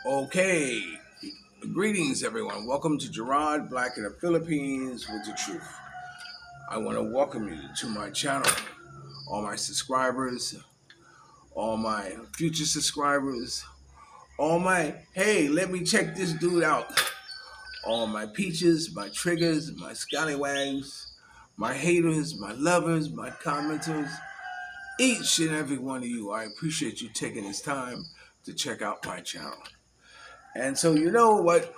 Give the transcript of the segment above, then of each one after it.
Okay, greetings everyone. Welcome to Gerard, Black in the Philippines with the Truth. I want to welcome you to my channel, all my subscribers, all my future subscribers, all my, hey, let me check this dude out, all my peaches, my triggers, my scallywags, my haters, my lovers, my commenters, each and every one of you. I appreciate you taking this time to check out my channel. And so you know what?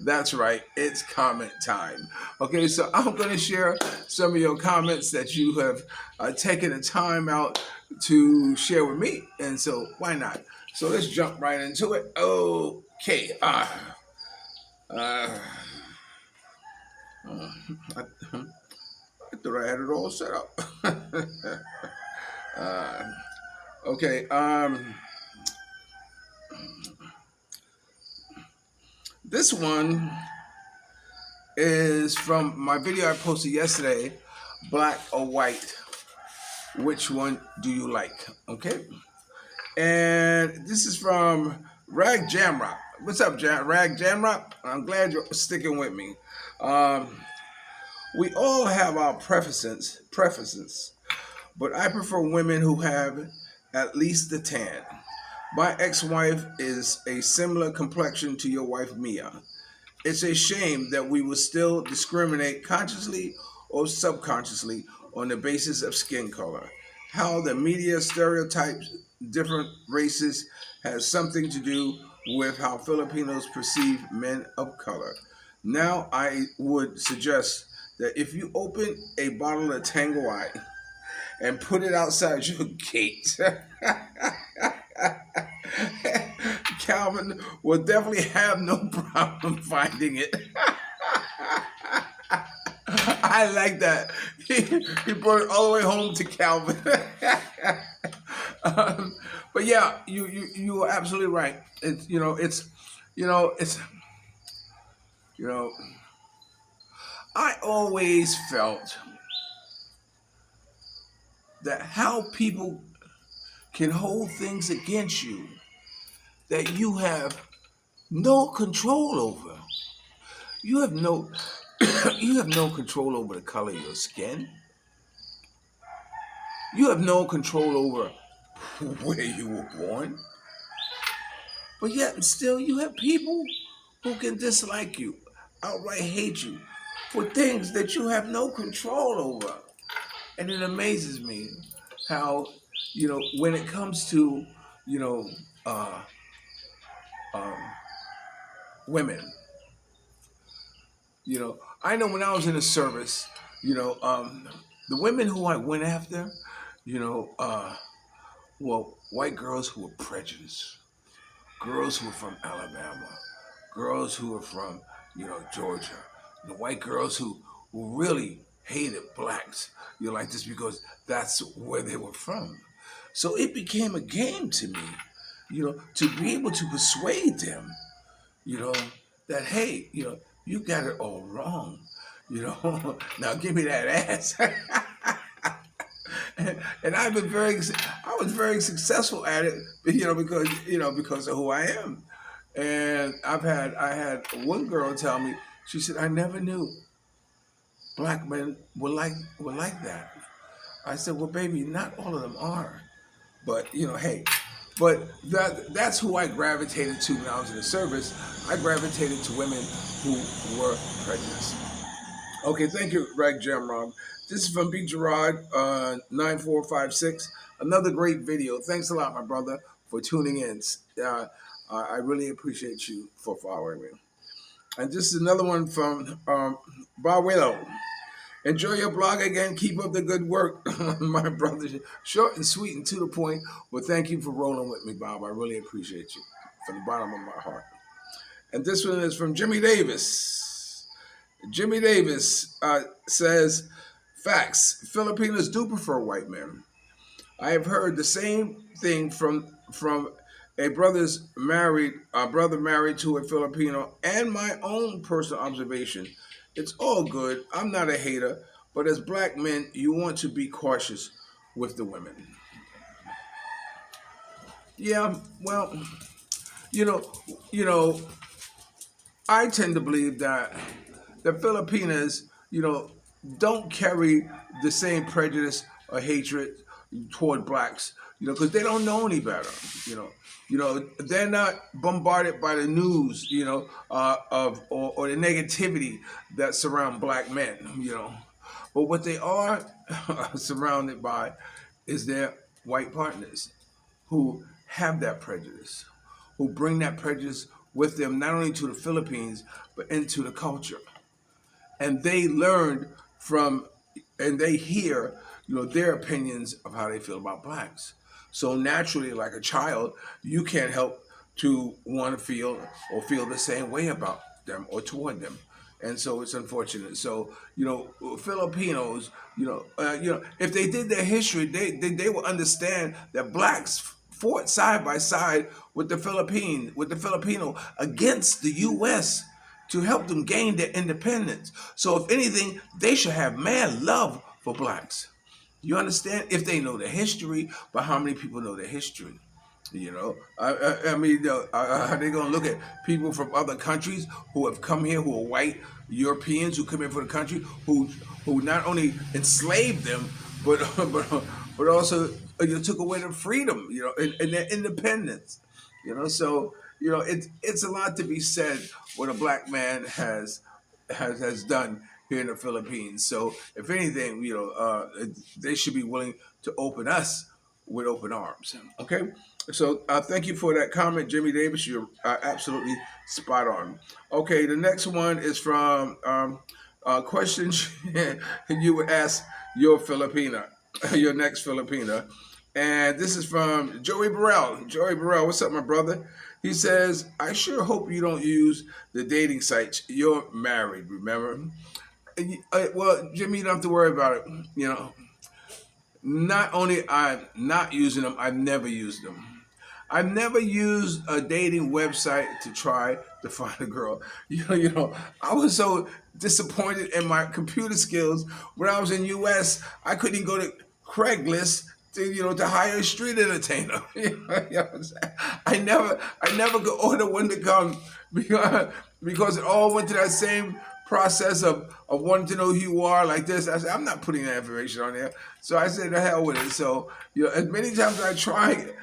That's right, it's comment time. Okay, so I'm going to share some of your comments that you have taken the time out to share with me. And so why not? So let's jump right into it. Okay. I thought I had it all set up. Okay. This one is from my video I posted yesterday, black or white. Which one do you like? Okay. And this is from Rag Jamrock. What's up, Rag Jamrock? I'm glad you're sticking with me. We all have our preferences, but I prefer women who have at least the tan. My ex-wife is a similar complexion to your wife, Mia. It's a shame that we will still discriminate consciously or subconsciously on the basis of skin color. How the media stereotypes different races has something to do with how Filipinos perceive men of color. Now, I would suggest that if you open a bottle of Tanqueray and put it outside your gate, Calvin will definitely have no problem finding it. I like that. He brought it all the way home to Calvin. But yeah, you are absolutely right. I always felt that how people can hold things against you that you have no control over. You have no you have no control over the color of your skin. You have no control over where you were born. But yet still you have people who can dislike you, outright hate you for things that you have no control over. And it amazes me how, when it comes to, women, I know when I was in the service, the women who I went after, well, white girls who were prejudiced, girls who were from Alabama, girls who were from, Georgia, the white girls who really hated blacks, like this because that's where they were from. So it became a game to me, to be able to persuade them, that, hey, you got it all wrong, now give me that ass. And I was very successful at it, because of who I am. And I had one girl tell me, she said, I never knew black men were like that. I said, well, baby, not all of them are, but hey, but that's who I gravitated to when I was in the service. I gravitated to women who were prejudiced. Okay, thank you, Rag Jamrock. This is from B. Gerard, 9456. Another great video. Thanks a lot, my brother, for tuning in. I really appreciate you for following me. And this is another one from Barwillow. Enjoy your blog again. Keep up the good work, my brother. Short and sweet and to the point. Well, thank you for rolling with me, Bob. I really appreciate you from the bottom of my heart. And this one is from Jimmy Davis. Jimmy Davis says, facts, Filipinos do prefer white men. I have heard the same thing from a brother married to a Filipino, and my own personal observation. It's all good. I'm not a hater. But as black men, you want to be cautious with the women. Yeah, well, you know, you know, I tend to believe that the Filipinas, don't carry the same prejudice or hatred toward blacks, because they don't know any better. You know, they're not bombarded by the news, of or the negativity that surround black men. But what they are surrounded by is their white partners who have that prejudice, who bring that prejudice with them not only to the Philippines but into the culture. And they learned from and they hear, their opinions of how they feel about blacks. So naturally, like a child, you can't help to want to feel the same way about them or toward them. And so it's unfortunate. So Filipinos, if they did their history, they will understand that blacks fought side by side with the Filipino against the U.S. to help them gain their independence. So if anything, they should have mad love for blacks. You understand? If they know the history, but how many people know the history? I mean, are they going to look at people from other countries who have come here, who are white Europeans who come here for the country, who not only enslaved them, but but also took away their freedom, and their independence. So it's a lot to be said what a black man has done here in the Philippines. So if anything, they should be willing to open us with open arms. Okay, so thank you for that comment, Jimmy Davis. You're absolutely spot on. Okay, the next one is from questions you would ask your Filipina, your next Filipina. And this is from Joey Burrell. Joey Burrell, what's up, my brother? He says, I sure hope you don't use the dating sites. You're married, remember? Well, Jimmy, you don't have to worry about it. Not only I'm not using them, I've never used them. I've never used a dating website to try to find a girl. I was so disappointed in my computer skills when I was in U.S. I couldn't even go to Craigslist to hire a street entertainer. I never could order one to come because it all went to that same process of wanting to know who you are like this. I said, I'm not putting that information on there. So I said, the hell with it. So, as many times as I tried,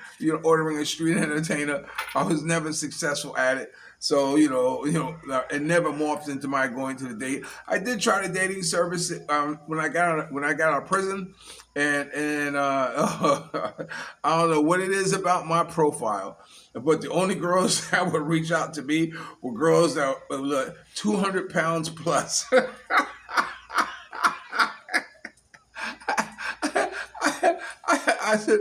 ordering a street entertainer, I was never successful at it. So, it never morphed into my going to the date. I did try the dating service when I got out of prison, and I don't know what it is about my profile, but the only girls that would reach out to me were girls that were 200 pounds plus. I said,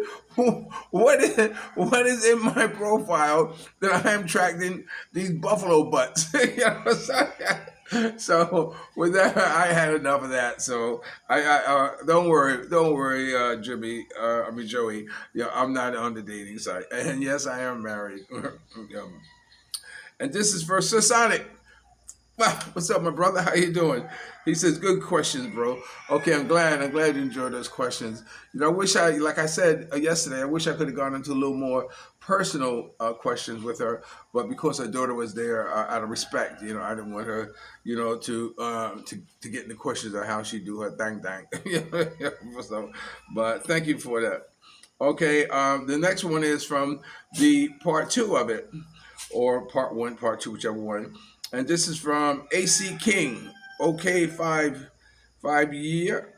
what is in my profile that I am attracting these buffalo butts? So with that, I had enough of that. So I don't worry, Jimmy. I mean Joey. Yeah, I'm not on the dating site, and yes, I am married. And this is for Sonic. What's up, my brother? How you doing? He says, good questions, bro. Okay, I'm glad you enjoyed those questions. I wish like I said yesterday, I wish I could have gone into a little more personal questions with her, but because her daughter was there, out of respect, I didn't want her, to get in the questions of how she do her thang. So, but thank you for that. Okay, the next one is from the part two of it, or part one, part two, whichever one. And this is from AC King. Okay, 5 year.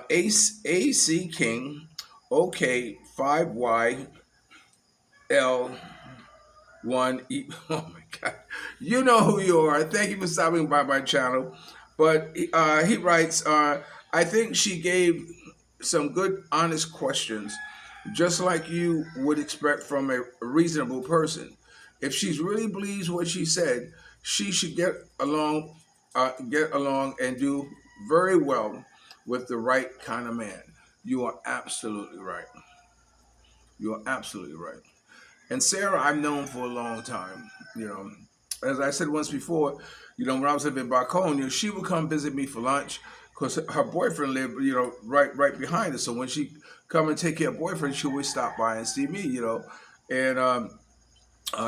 AC King. Okay, 5YL1E. Oh my God. You know who you are. Thank you for stopping by my channel. But he writes, I think she gave some good, honest questions, just like you would expect from a reasonable person. If she's really believes what she said, she should get along and do very well with the right kind of man. You are absolutely right. You are absolutely right. And Sarah, I've known for a long time. As I said once before, when I was living back home, she would come visit me for lunch because her boyfriend lived, right behind her. So when she come and take care of boyfriend, she would stop by and see me, and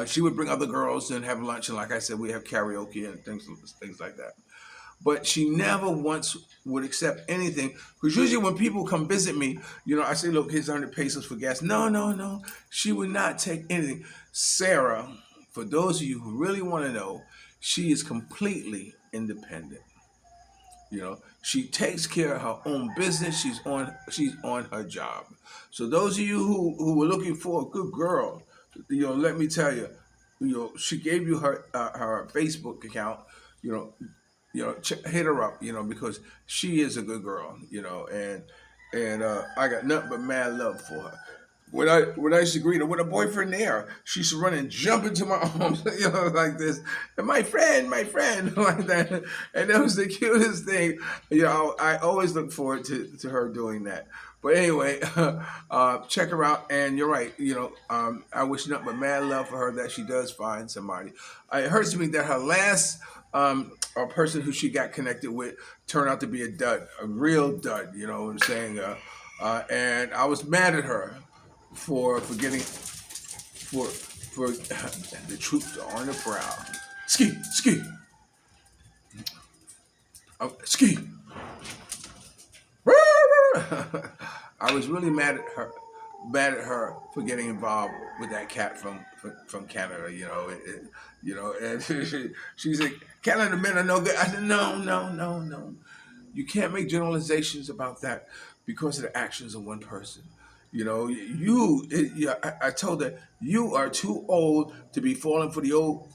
she would bring other girls and have lunch. And like I said, we have karaoke and things like that. But she never once would accept anything. Because usually when people come visit me, I say, look, here's 100 pesos for gas. No, no, no. She would not take anything. Sarah, for those of you who really want to know, she is completely independent. She takes care of her own business. She's on her job. So those of you who were looking for a good girl, let me tell you, she gave you her Facebook account. You know, hit her up. Because she is a good girl. And I got nothing but mad love for her. When I used to greet her with a boyfriend there, she used to run and jump into my arms, like this. And my friend, like that. And that was the cutest thing. I always look forward to her doing that. But anyway, check her out. And you're right. I wish nothing but mad love for her that she does find somebody. It hurts me that her last person who she got connected with turned out to be a dud, a real dud. You know what I'm saying? And I was mad at her for getting for the troops are on the prowl. Ski, ski. I was really mad at her for getting involved with that cat from Canada. And she said Canada men are no good. I said no, no, no, no. You can't make generalizations about that because of the actions of one person. Yeah, I told her you are too old to be falling for the old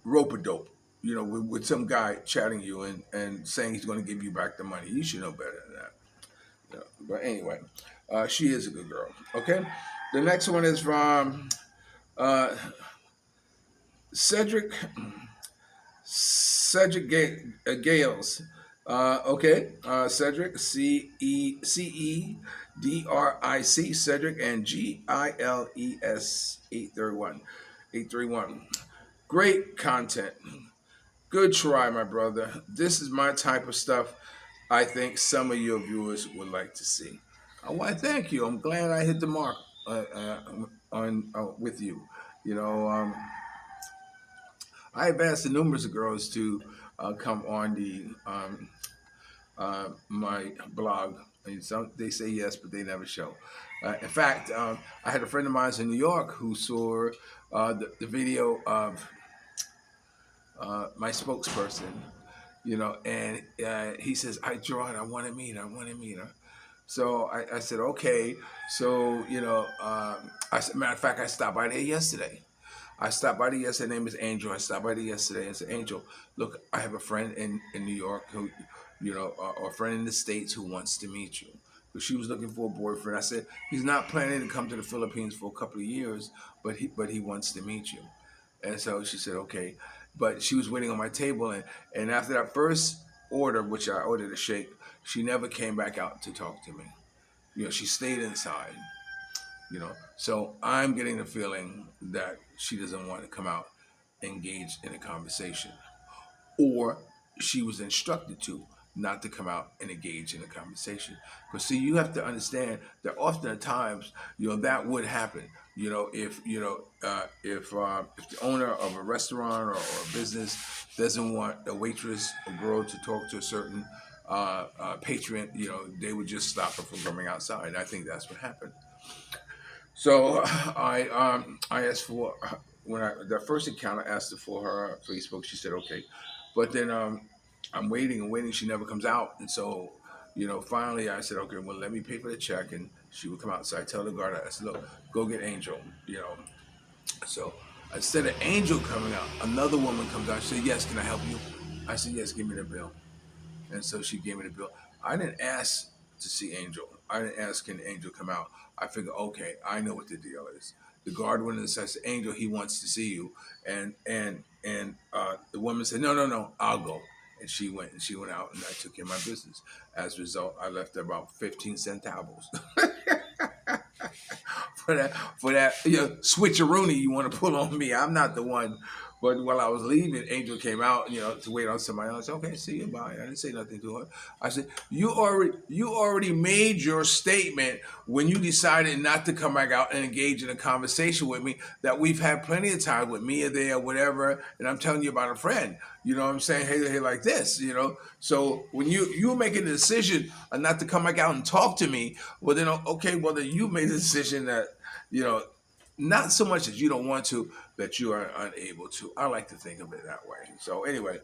rope a dope. With some guy chatting you and saying he's going to give you back the money. You should know better than that. But anyway, she is a good girl. Okay, the next one is from uh, Cedric Gales. Okay, Cedric Cedric Cedric and Giles 831. Great content. Good try, my brother. This is my type of stuff I think some of your viewers would like to see. I want to thank you. I'm glad I hit the mark on with you. You know, I have asked the numerous of girls to come on the my blog. And they say yes, but they never show. In fact, I had a friend of mine in New York who saw the video of my spokesperson, and he says, Gerard, I want to meet her. I want to meet her. So I said, okay. So, I said, matter of fact, I stopped by there yesterday. Her name is Angel. I stopped by there yesterday and said, Angel, look, I have a friend in New York who, or a friend in the States who wants to meet you. Because she was looking for a boyfriend. I said, he's not planning to come to the Philippines for a couple of years, but he wants to meet you. And so she said, okay. But she was waiting on my table. And after that first order, which I ordered a shake, she never came back out to talk to me. She stayed inside. So I'm getting the feeling that she doesn't want to come out, engage in a conversation, or she was instructed to not to come out and engage in a conversation. Because see, you have to understand that often at times, that would happen. If the owner of a restaurant or a business doesn't want a waitress, a girl to talk to a certain patron, they would just stop her from coming outside. And I think that's what happened. So I asked for the first encounter, I asked her for her Facebook. She said okay, but then I'm waiting and waiting. She never comes out, and so finally I said okay, well let me pay for the check, and she would come out. So I tell the guard, I said look, go get Angel. So instead of Angel coming out, another woman comes out. She said yes, can I help you? I said yes, give me the bill. And so she gave me the bill. I didn't ask to see Angel. I didn't ask can Angel come out. I figured, okay, I know what the deal is. The guard went and said, Angel, he wants to see you. And the woman said, no, no, no, I'll go. And she went out and I took care of my business. As a result, I left her about 15 centavos. for that switcheroonie you want to pull on me. I'm not the one But while I was leaving, Angel came out, to wait on somebody else. Okay, see you, bye. I didn't say nothing to her. I said, you already made your statement when you decided not to come back out and engage in a conversation with me. That we've had plenty of time with Mia there, whatever, and I'm telling you about a friend. You know what I'm saying? Hey, like this. So when you make a decision not to come back out and talk to me, well then okay, well then you made a decision that you know not so much that you don't want to, that you are unable to. I like to think of it that way. So anyway,